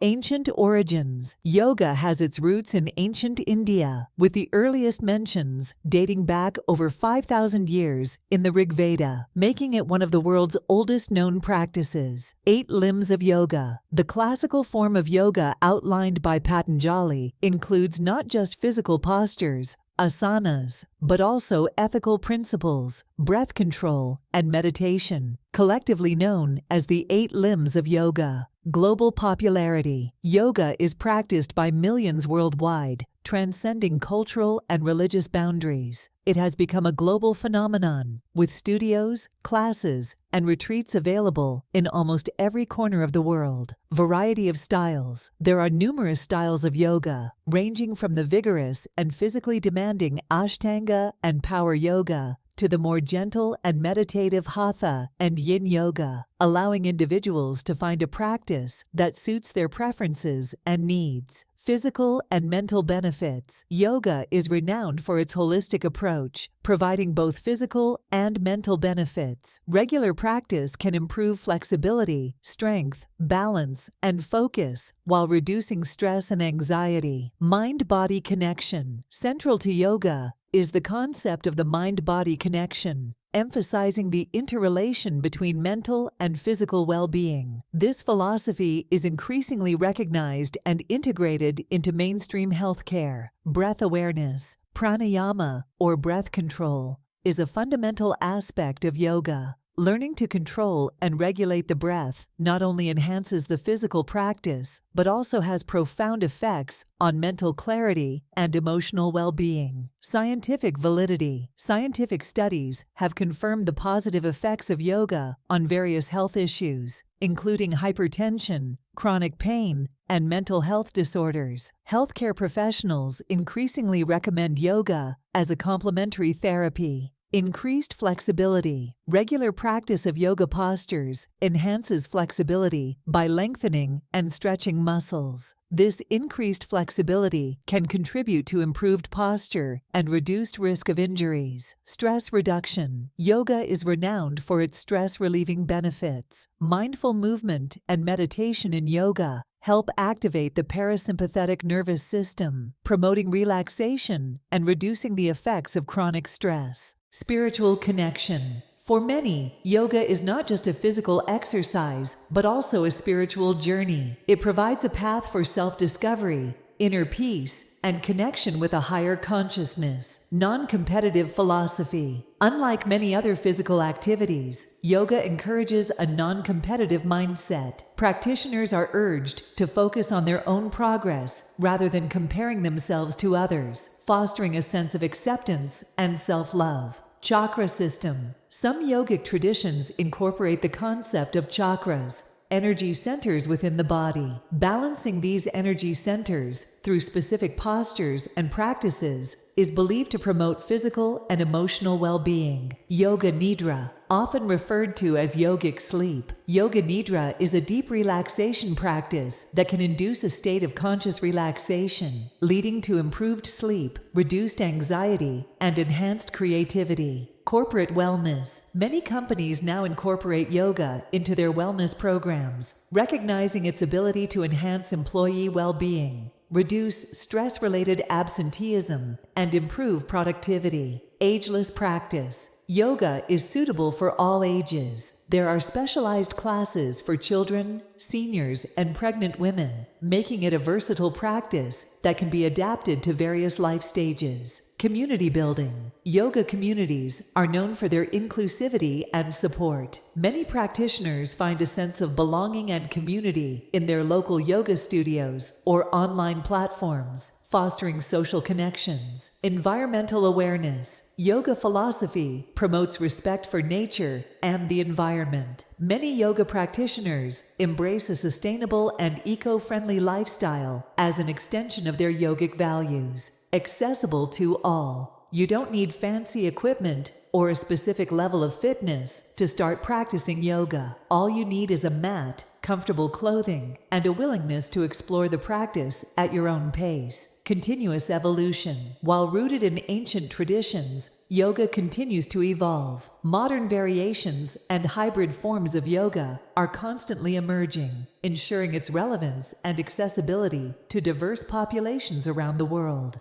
Ancient origins. Yoga has its roots in ancient India, with the earliest mentions dating back over 5,000 years in the Rig Veda, making it one of the world's oldest known practices. 8 limbs of yoga. The classical form of yoga outlined by Patanjali includes not just physical postures, asanas, but also ethical principles, breath control, and meditation, collectively known as the 8 limbs of yoga. Global popularity. Yoga is practiced by millions worldwide, transcending cultural and religious boundaries. It has become a global phenomenon, with studios, classes, and retreats available in almost every corner of the world. Variety of styles. There are numerous styles of yoga, ranging from the vigorous and physically demanding Ashtanga and power yoga to the more gentle and meditative Hatha and Yin yoga, allowing individuals to find a practice that suits their preferences and needs. Physical and mental benefits. Yoga is renowned for its holistic approach, providing both physical and mental benefits. Regular practice can improve flexibility, strength, balance, and focus while reducing stress and anxiety. Mind-body connection. Central to yoga is the concept of the mind-body connection, emphasizing the interrelation between mental and physical well-being. This philosophy is increasingly recognized and integrated into mainstream healthcare. Breath awareness, pranayama, or breath control, is a fundamental aspect of yoga. Learning to control and regulate the breath not only enhances the physical practice, but also has profound effects on mental clarity and emotional well-being. Scientific validity. Scientific studies have confirmed the positive effects of yoga on various health issues, including hypertension, chronic pain, and mental health disorders. Healthcare professionals increasingly recommend yoga as a complementary therapy. Increased flexibility. Regular practice of yoga postures enhances flexibility by lengthening and stretching muscles. This increased flexibility can contribute to improved posture and reduced risk of injuries. Stress reduction. Yoga is renowned for its stress-relieving benefits. Mindful movement and meditation in yoga help activate the parasympathetic nervous system, promoting relaxation and reducing the effects of chronic stress. Spiritual connection. For many, yoga is not just a physical exercise, but also a spiritual journey. It provides a path for self-discovery, inner peace, and connection with a higher consciousness. Non-competitive philosophy. Unlike many other physical activities, yoga encourages a non-competitive mindset. Practitioners are urged to focus on their own progress rather than comparing themselves to others, fostering a sense of acceptance and self-love. Chakra system. Some yogic traditions incorporate the concept of chakras, energy centers within the body. Balancing these energy centers through specific postures and practices is believed to promote physical and emotional well-being. Yoga Nidra. Often referred to as yogic sleep, Yoga Nidra is a deep relaxation practice that can induce a state of conscious relaxation, leading to improved sleep, reduced anxiety, and enhanced creativity. Corporate wellness. Many companies now incorporate yoga into their wellness programs, recognizing its ability to enhance employee well-being, reduce stress-related absenteeism, and improve productivity. Ageless practice. Yoga is suitable for all ages. There are specialized classes for children, seniors, and pregnant women, making it a versatile practice that can be adapted to various life stages. Community building. Yoga communities are known for their inclusivity and support. Many practitioners find a sense of belonging and community in their local yoga studios or online platforms, fostering social connections. Environmental awareness. Yoga philosophy promotes respect for nature and the environment. Many yoga practitioners embrace a sustainable and eco-friendly lifestyle as an extension of their yogic values. Accessible to all. You don't need fancy equipment or a specific level of fitness to start practicing yoga. All you need is a mat, comfortable clothing, and a willingness to explore the practice at your own pace. Continuous evolution. While rooted in ancient traditions, yoga continues to evolve. Modern variations and hybrid forms of yoga are constantly emerging, ensuring its relevance and accessibility to diverse populations around the world.